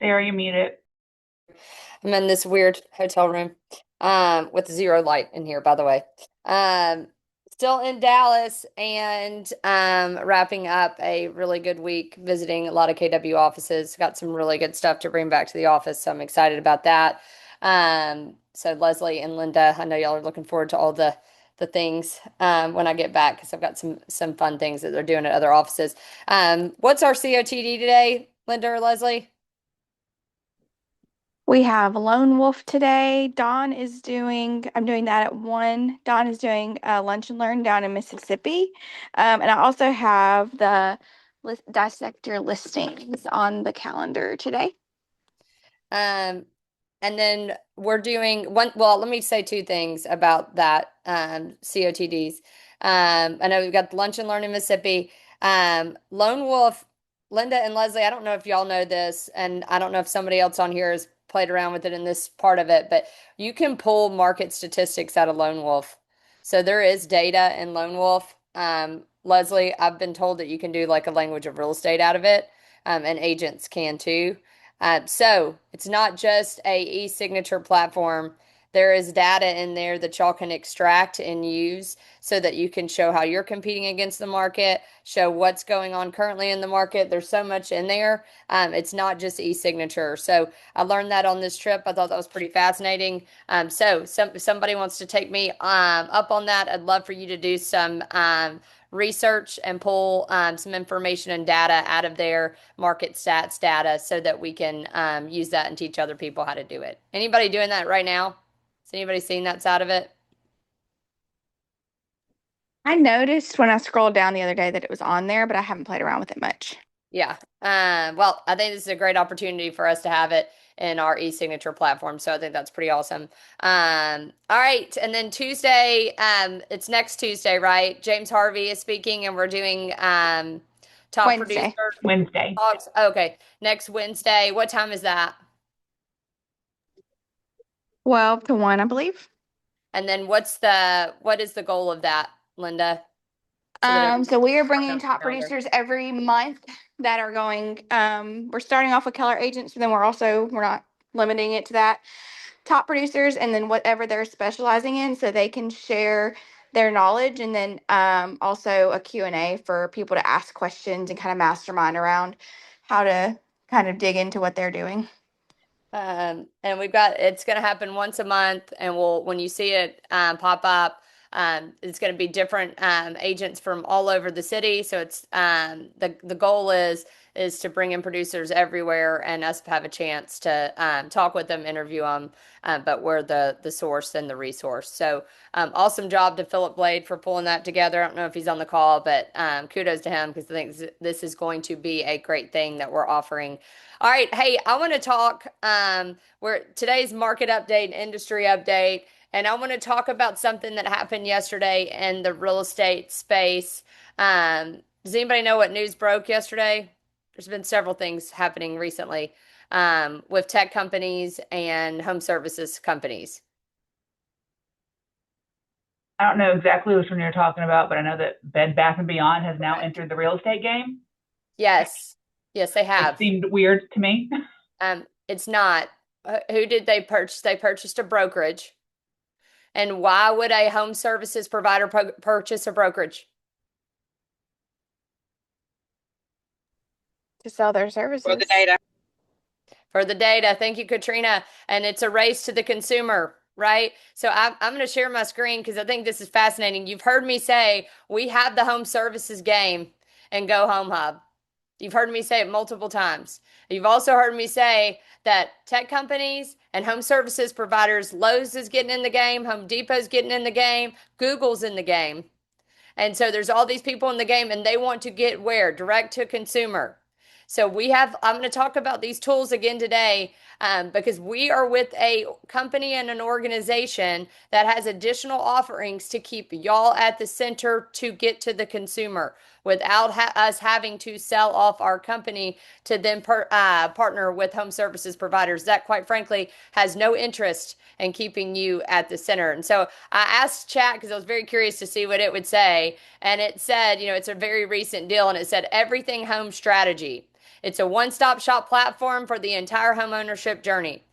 Sarah, you muted. I'm in this weird hotel room with zero light in here, by the way. Um, Still in Dallas and wrapping up a really good week visiting a lot of KW offices. Got some really good stuff to bring back to the office, so I'm excited about that. So Leslie and Linda, I know y'all are looking forward to all the things when I get back because I've got some fun things that they're doing at other offices. What's our COTD today, Linda or Leslie? We have Lone Wolf today. I'm doing that at 1. Dawn is doing Lunch and Learn down in Mississippi. And I also have the dissector listings on the calendar today. Um, and then we're doing one. Well, let me say two things about that COTDs. I know we've got the Lunch and Learn in Mississippi. Lone Wolf, Linda and Leslie, I don't know if y'all know this, and I don't know if somebody else on here has played around with it in this part of it, but you can pull market statistics out of Lone Wolf. So there is data in Lone Wolf. Leslie, I've been told that you can do like a language of real estate out of it, and agents can too. So it's not just a e-signature platform. There is data in there that y'all can extract and use so that you can show how you're competing against the market, show what's going on currently in the market. There's so much in there. It's not just e-signature. So I learned that on this trip. I thought that was pretty fascinating. Somebody wants to take me up on that. I'd love for you to do some research and pull some information and data out of their market stats data so that we can use that and teach other people how to do it. Anybody doing that right now? Has anybody seen that side of it? I noticed when I scrolled down the other day that it was on there, but I haven't played around with it much. Yeah. Well, I think this is a great opportunity for us to have it in our e-signature platform. So I think that's pretty awesome. All right. And then Tuesday, it's next Tuesday, right? James Harvey is speaking and we're doing top producer Wednesday, Wednesday. talks. Okay. Next Wednesday. What time is that? 12 to 1, I believe. And then what is the goal of that, Linda? So that So we are mark it bringing on top the calendar. producers every month that are going. We're starting off with Keller agents, but then we're not limiting it to that. Top producers, and then whatever they're specializing in, so they can share their knowledge, and then also a Q&A for people to ask questions and kind of mastermind around how to kind of dig into what they're doing. And it's going to happen once a month, and when you see it pop up, it's going to be different agents from all over the city. So it's the goal is to bring in producers everywhere and us have a chance to talk with them, interview them, but we're the source and the resource. So awesome job to Philip Blade for pulling that together. I don't know if he's on the call, but kudos to him because I think this is going to be a great thing that we're offering. All right. Hey, I want to talk. We're today's market update, industry update, and I want to talk about something that happened yesterday in the real estate space. Does anybody know what news broke yesterday? There's been several things happening recently with tech companies and home services companies. I don't know exactly which one you're talking about, but I know that Bed Bath and Beyond has now entered the real estate game, Yes, yes, they which have. seemed weird to me. It's not. Who did they purchase? They purchased a brokerage. And why would a home services provider purchase a brokerage? To sell their For the services. data. For the data. Thank you, Katrina. And it's a race to the consumer, right? So I'm going to share my screen because I think this is fascinating. You've heard me say we have the home services game and Go Home Hub. You've heard me say it multiple times. You've also heard me say that tech companies and home services providers, Lowe's is getting in the game, Home Depot's getting in the game, Google's in the game. And so there's all these people in the game and they want to get where? Direct to consumer. So I'm going to talk about these tools again today because we are with a company and an organization that has additional offerings to keep y'all at the center to get to the consumer without us having to sell off our company to then partner with home services providers that, quite frankly, has no interest in keeping you at the center. And so I asked chat because I was very curious to see what it would say. And it said, it's a very recent deal and it said everything home strategy. It's a one-stop shop platform for the entire homeownership journey.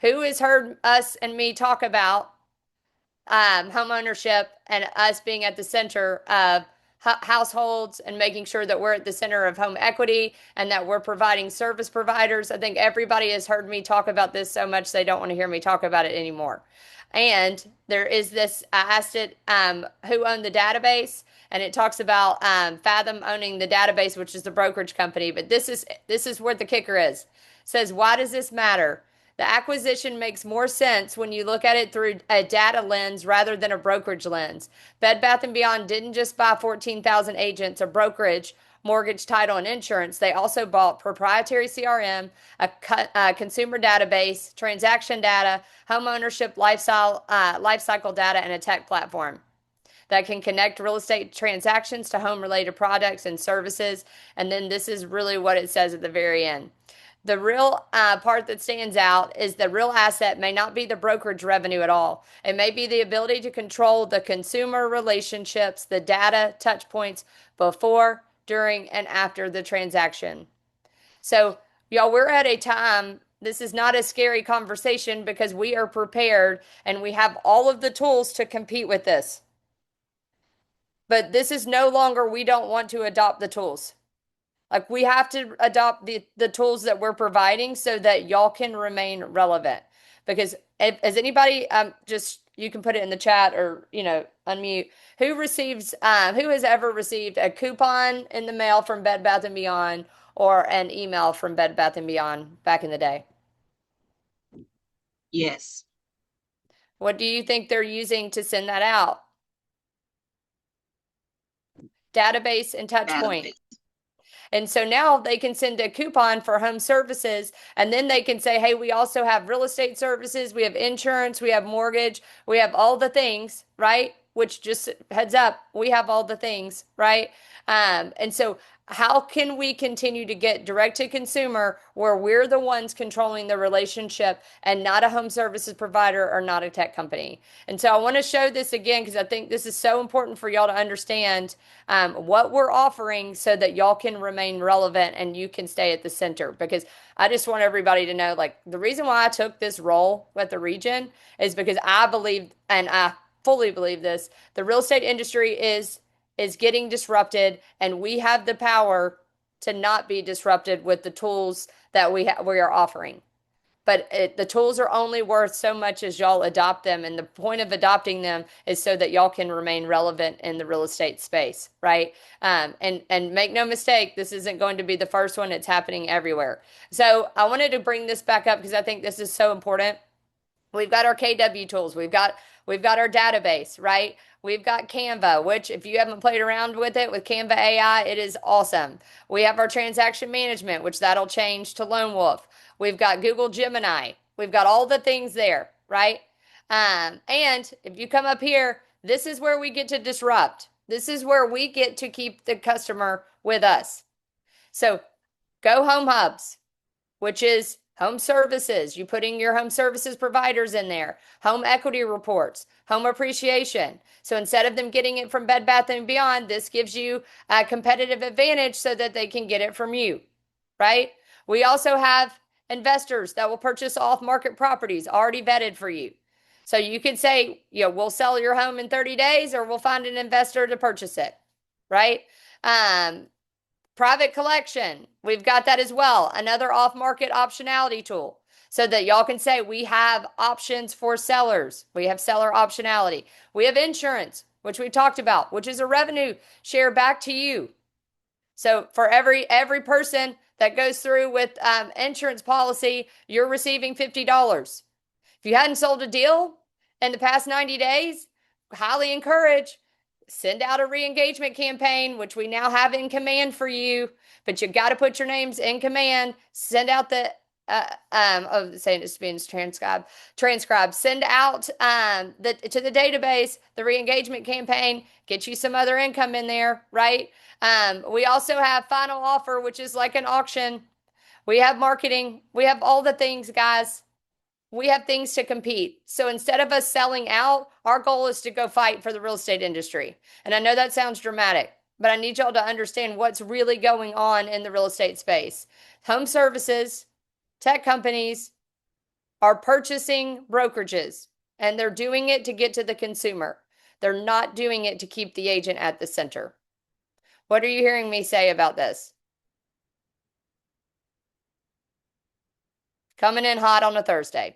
Who has heard us and me talk about home ownership and us being at the center of households and making sure that we're at the center of home equity and that we're providing service providers? I think everybody has heard me talk about this so much they don't want to hear me talk about it anymore. And there is this, I asked it, who owned the database, and it talks about Fathom owning the database, which is the brokerage company. But this is where the kicker is. It says, why does this matter? The acquisition makes more sense when you look at it through a data lens rather than a brokerage lens. Bed Bath & Beyond didn't just buy 14,000 agents, a brokerage, mortgage, title, and insurance. They also bought proprietary CRM, a consumer database, transaction data, home ownership life cycle data, and a tech platform that can connect real estate transactions to home-related products and services. And then this is really what it says at the very end. The real part that stands out is the real asset may not be the brokerage revenue at all. It may be the ability to control the consumer relationships, the data touch points before, during, and after the transaction. So, y'all, we're at a time, this is not a scary conversation because we are prepared and we have all of the tools to compete with this. But this is no longer, we don't want to adopt the tools. Like, we have to adopt the tools that we're providing so that y'all can remain relevant. Because as anybody, just, you can put it in the chat or, unmute. Who has ever received a coupon in the mail from Bed Bath & Beyond or an email from Bed Bath & Beyond back in the day? Yes. What do you think they're using to send that out? Database and touch point. And so now they can send a coupon for home services, and then they can say, hey, we also have real estate services, we have insurance, we have mortgage, we have all the things, right? Which, just heads up, we have all the things, right? And so how can we continue to get direct to consumer where we're the ones controlling the relationship and not a home services provider or not a tech company? And so I want to show this again because I think this is so important for y'all to understand what we're offering so that y'all can remain relevant and you can stay at the center. Because I just want everybody to know, like, the reason why I took this role with the region is because I believe, and I fully believe this, the real estate industry is getting disrupted, and we have the power to not be disrupted with the tools that we are offering. But the tools are only worth so much as y'all adopt them, and the point of adopting them is so that y'all can remain relevant in the real estate space, right? And make no mistake, this isn't going to be the first one. It's happening everywhere. So I wanted to bring this back up because I think this is so important. We've got our KW tools. We've got our database, right? We've got Canva, which, if you haven't played around with it, with Canva AI, it is awesome. We have our transaction management, which that'll change to Lone Wolf. We've got Google Gemini. We've got all the things there, right? And if you come up here, this is where we get to disrupt. This is where we get to keep the customer with us. So go Home Hubs, which is home services. You putting your home services providers in there. Home equity reports, home appreciation. So instead of them getting it from Bed Bath & Beyond, this gives you a competitive advantage so that they can get it from you, right? We also have investors that will purchase off-market properties already vetted for you. So you can say, we'll sell your home in 30 days or we'll find an investor to purchase it, right? Private collection, we've got that as well. Another off-market optionality tool so that y'all can say we have options for sellers. We have seller optionality. We have insurance, which we talked about, which is a revenue share back to you. So for every person that goes through with insurance policy, you're receiving $50. If you hadn't sold a deal in the past 90 days, highly encourage, send out a re-engagement campaign, which we now have in command for you, but you got to put your names in command. Send out the, saying it's being transcribed. Send out to the database, the re-engagement campaign, get you some other income in there, right? We also have final offer, which is like an auction. We have marketing. We have all the things, guys. We have things to compete. So instead of us selling out, our goal is to go fight for the real estate industry. And I know that sounds dramatic, but I need y'all to understand what's really going on in the real estate space. Home services, tech companies are purchasing brokerages, and they're doing it to get to the consumer. They're not doing it to keep the agent at the center. What are you hearing me say about this? Coming in hot on a Thursday.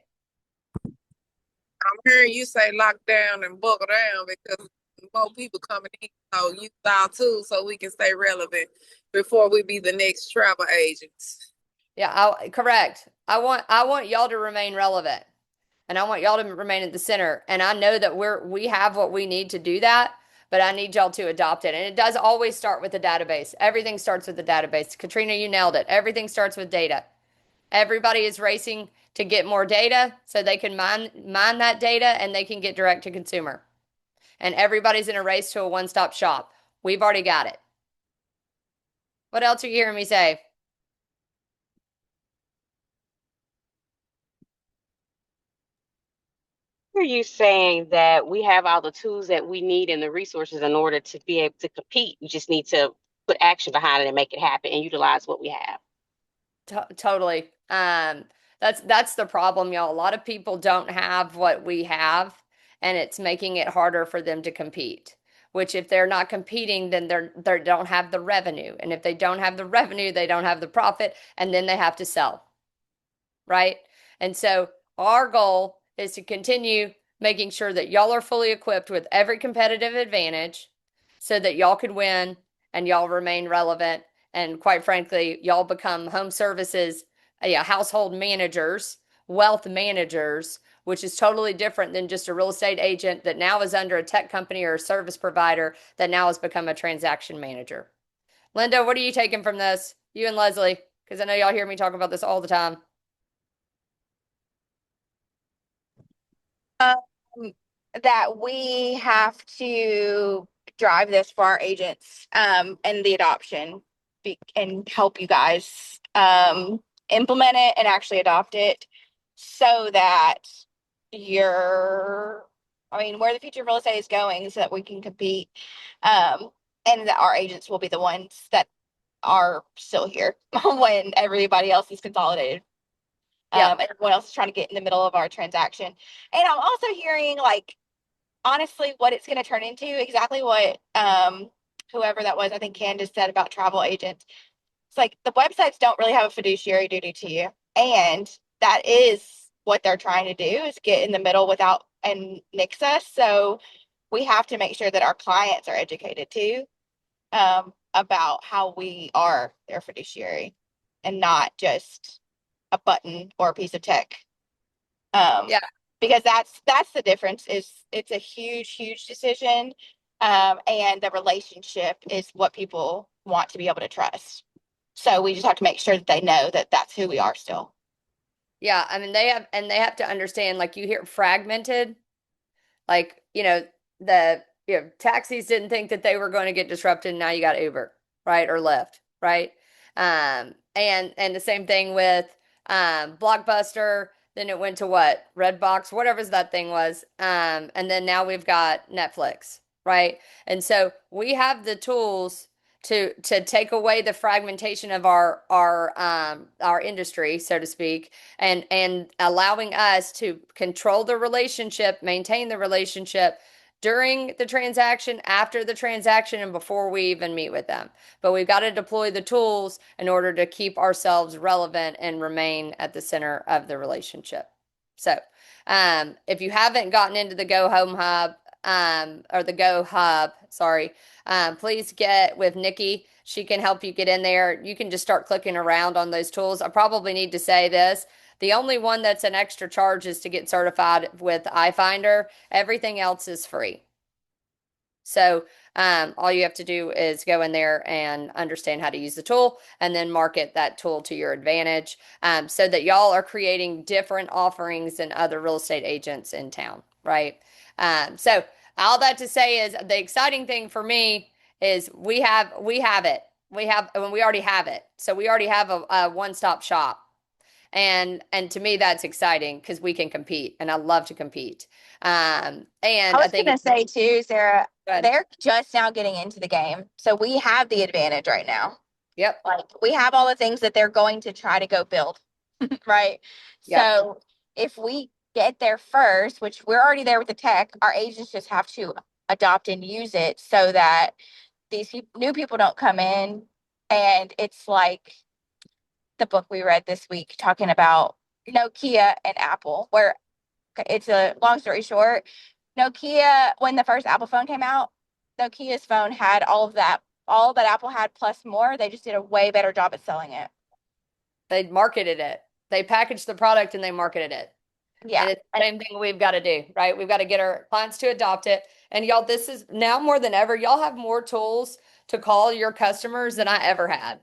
I'm hearing you say lock down and buckle down because more people coming in. So you thought too, so we can stay relevant before we be the next travel agents. Yeah, correct. I want y'all to remain relevant, and I want y'all to remain at the center. And I know that we have what we need to do that, but I need y'all to adopt it. And it does always start with the database. Everything starts with the database. Katrina, you nailed it. Everything starts with data. Everybody is racing to get more data so they can mine that data and they can get direct to consumer. And everybody's in a race to a one-stop shop. We've already got it. What else are you hearing me say? Are you saying that we have all the tools that we need and the resources in order to be able to compete? We just need to put action behind it and make it happen and utilize what we have. Totally. That's the problem, y'all. A lot of people don't have what we have, and it's making it harder for them to compete. Which, if they're not competing, then they don't have the revenue, and if they don't have the revenue, they don't have the profit, and then they have to sell, right? And so our goal is to continue making sure that y'all are fully equipped with every competitive advantage so that y'all can win and y'all remain relevant. And quite frankly, y'all become home services, household managers, wealth managers, which is totally different than just a real estate agent that now is under a tech company or a service provider that now has become a transaction manager. Linda, what are you taking from this? You and Leslie, because I know y'all hear me talk about this all the time. That we have to drive this for our agents and the adoption and help you guys implement it and actually adopt it so that where the future of real estate is going so that we can compete and that our agents will be the ones that are still here when everybody else is consolidated. Yeah. Everyone else is trying to get in the middle of our transaction. And I'm also hearing honestly what it's going to turn into, exactly what whoever that was, I think Candace said about travel agents. It's like the websites don't really have a fiduciary duty to you. And that is what they're trying to do, is get in the middle without and nix us. So we have to make sure that our clients are educated too about how we are their fiduciary and not just a button or a piece of tech. Yeah. Because that's the difference. Is it's a huge decision, and the relationship is what people want to be able to trust. So we just have to make sure that they know that that's who we are still. Yeah, I mean they have to understand, like, you hear fragmented, like, taxis didn't think that they were going to get disrupted. Now you got Uber, right? Or Lyft, right? And the same thing with Blockbuster. Then it went to what? Redbox, whatever that thing was. And then now we've got Netflix, right? And so we have the tools to take away the fragmentation of our industry, so to speak, and allowing us to control the relationship, maintain the relationship during the transaction, after the transaction, and before we even meet with them. But we've got to deploy the tools in order to keep ourselves relevant and remain at the center of the relationship. So, if you haven't gotten into the Go Home Hub, or the Go Hub, sorry, please get with Nikki. She can help you get in there. You can just start clicking around on those tools. I probably need to say this. The only one that's an extra charge is to get certified with iFinder. Everything else is free. So all you have to do is go in there and understand how to use the tool and then market that tool to your advantage, so that y'all are creating different offerings than other real estate agents in town, right? So all that to say is the exciting thing for me is we have it. We already have it. So we already have a one-stop shop. And to me, that's exciting because we can compete, and I love to compete. And I I was think gonna say too, Sarah, good. they're just now getting into the game, so we have the advantage right now. Yep. Like we have all the things that they're going to try to go build, right? Yep. So if we get there first, which we're already there with the tech, our agents just have to adopt and use it so that these new people don't come in and it's like the book we read this week talking about Nokia and Apple, where it's a long story short. Nokia, when the first Apple phone came out, Nokia's phone had all that Apple had plus more. They just did a way better job at selling it. They marketed it. They packaged the product and they marketed it. Yeah. And it's the same thing we've got to do, right? We've got to get our clients to adopt it. And y'all, this is now more than ever, y'all have more tools to call your customers than I ever had.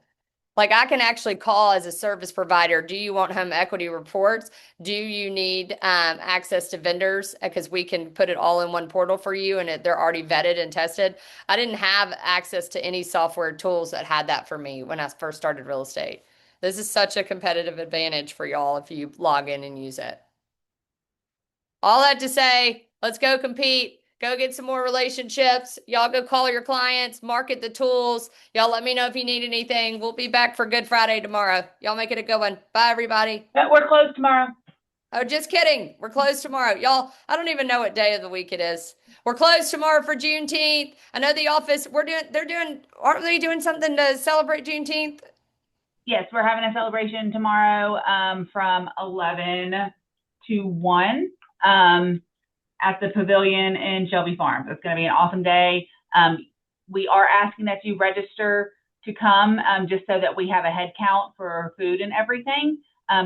Like I can actually call as a service provider. Do you want home equity reports? Do you need access to vendors? Because we can put it all in one portal for you and they're already vetted and tested. I didn't have access to any software tools that had that for me when I first started real estate. This is such a competitive advantage for y'all if you log in and use it. All that to say, let's go compete, go get some more relationships. Y'all go call your clients, market the tools. Y'all let me know if you need anything. We'll be back for Good Friday tomorrow. Y'all make it a good one. Bye, everybody. We're closed tomorrow. Oh, just kidding. We're closed tomorrow. Y'all, I don't even know what day of the week it is. We're closed tomorrow for Juneteenth. I know the office, aren't they doing something to celebrate Juneteenth? Yes, we're having a celebration tomorrow from 11 to 1 at the pavilion in Shelby Farms. It's going to be an awesome day. We are asking that you register to come just so that we have a head count for food and everything.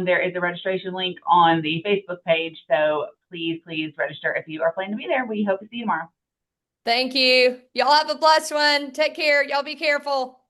There is a registration link on the Facebook page, so please register if you are planning to be there. We hope to see you tomorrow. Thank you. Y'all have a blessed one. Take care. Y'all be careful.